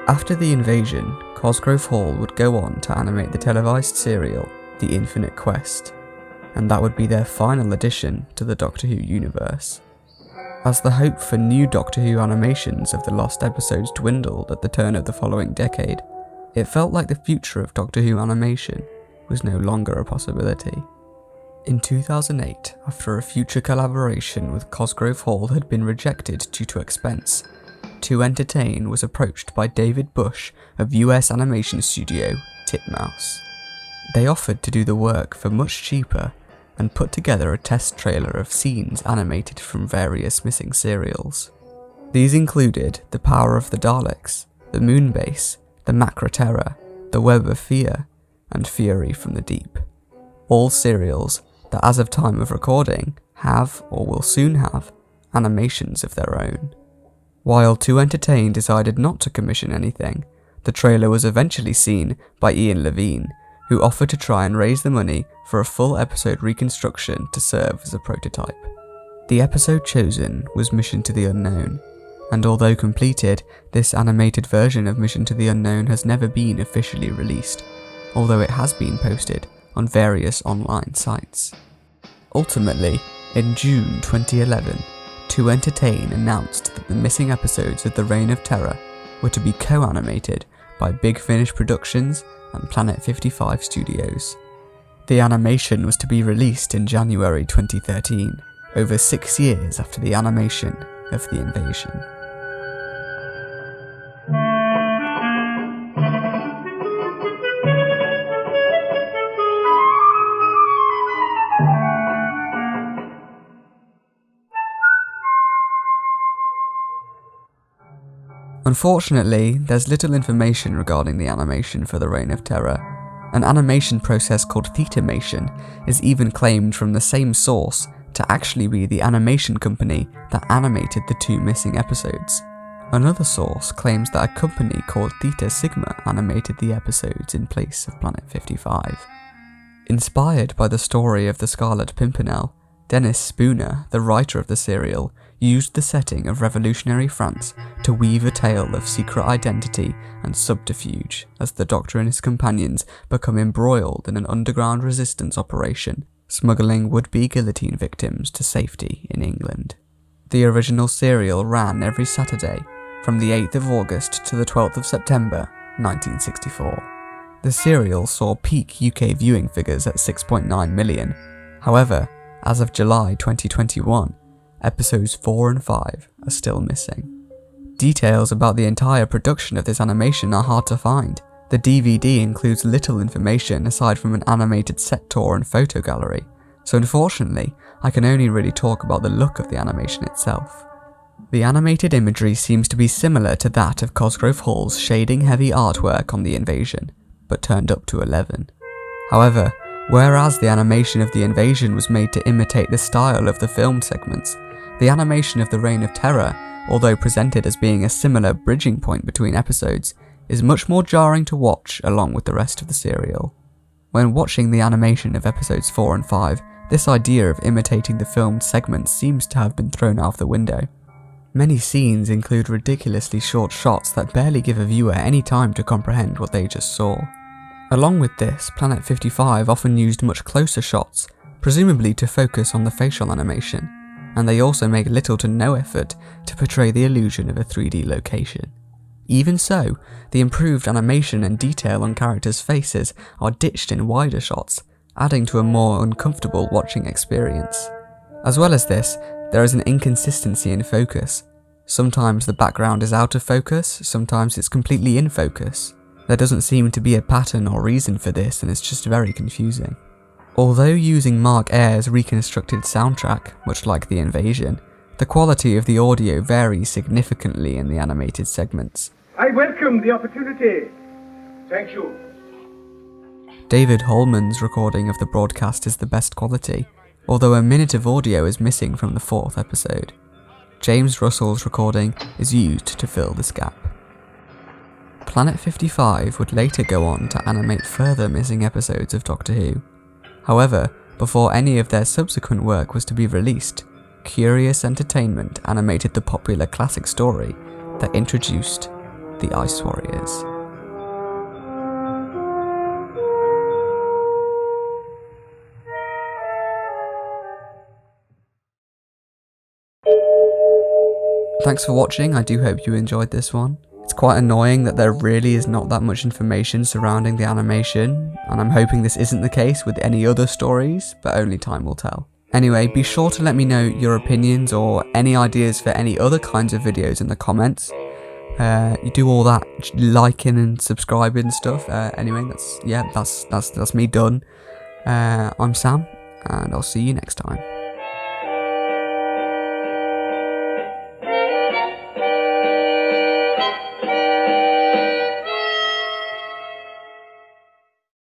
After the invasion, Cosgrove Hall would go on to animate the televised serial The Infinite Quest, and that would be their final addition to the Doctor Who universe. As the hope for new Doctor Who animations of the lost episodes dwindled at the turn of the following decade, it felt like the future of Doctor Who animation was no longer a possibility. In 2008, after a future collaboration with Cosgrove Hall had been rejected due to expense, 2 Entertain was approached by David Bush of US animation studio Titmouse. They offered to do the work for much cheaper and put together a test trailer of scenes animated from various missing serials. These included The Power of the Daleks, The Moon Base, The Macra Terror, The Web of Fear, and Fury from the Deep. All serials that as of time of recording have, or will soon have, animations of their own. While 2 Entertain decided not to commission anything, the trailer was eventually seen by Ian Levine, who offered to try and raise the money for a full episode reconstruction to serve as a prototype. The episode chosen was Mission to the Unknown, and although completed, this animated version of Mission to the Unknown has never been officially released, although it has been posted on various online sites. Ultimately, in June 2011, 2 Entertain announced that the missing episodes of The Reign of Terror were to be co-animated by Big Finish Productions and Planet 55 Studios. The animation was to be released in January 2013, over 6 years after the animation of The Invasion. Unfortunately, there's little information regarding the animation for The Reign of Terror. An animation process called thetamation is even claimed from the same source to actually be the animation company that animated the 2 missing episodes. Another source claims that a company called Theta Sigma animated the episodes in place of Planet 55. Inspired by the story of the Scarlet Pimpernel, Dennis Spooner, the writer of the serial, used the setting of revolutionary France to weave a tale of secret identity and subterfuge as the Doctor and his companions become embroiled in an underground resistance operation, smuggling would-be guillotine victims to safety in England. The original serial ran every Saturday from the 8th of August to the 12th of September 1964. The serial saw peak UK viewing figures at 6.9 million. However, as of July 2021, episodes 4 and 5 are still missing. Details about the entire production of this animation are hard to find. The DVD includes little information aside from an animated set tour and photo gallery, so unfortunately, I can only really talk about the look of the animation itself. The animated imagery seems to be similar to that of Cosgrove Hall's shading-heavy artwork on The Invasion, but turned up to 11. However, whereas the animation of The Invasion was made to imitate the style of the filmed segments, the animation of The Reign of Terror, although presented as being a similar bridging point between episodes, is much more jarring to watch along with the rest of the serial. When watching the animation of episodes 4 and 5, this idea of imitating the filmed segments seems to have been thrown out of the window. Many scenes include ridiculously short shots that barely give a viewer any time to comprehend what they just saw. Along with this, Planet 55 often used much closer shots, presumably to focus on the facial animation, and they also make little to no effort to portray the illusion of a 3D location. Even so, the improved animation and detail on characters' faces are ditched in wider shots, adding to a more uncomfortable watching experience. As well as this, there is an inconsistency in focus. Sometimes the background is out of focus, sometimes it's completely in focus. There doesn't seem to be a pattern or reason for this, and it's just very confusing. Although using Mark Ayer's reconstructed soundtrack, much like The Invasion, the quality of the audio varies significantly in the animated segments. I welcome the opportunity. Thank you. David Holman's recording of the broadcast is the best quality, although a minute of audio is missing from the 4th episode. James Russell's recording is used to fill this gap. Planet 55 would later go on to animate further missing episodes of Doctor Who. However, before any of their subsequent work was to be released, Qurios Entertainment animated the popular classic story that introduced the Ice Warriors. Thanks for watching, I do hope you enjoyed this one. It's quite annoying that there really is not that much information surrounding the animation, and I'm hoping this isn't the case with any other stories, but only time will tell. Anyway, be sure to let me know your opinions or any ideas for any other kinds of videos in the comments. You do all that liking and subscribing and stuff. Anyway, that's me done. I'm Sam, and I'll see you next time.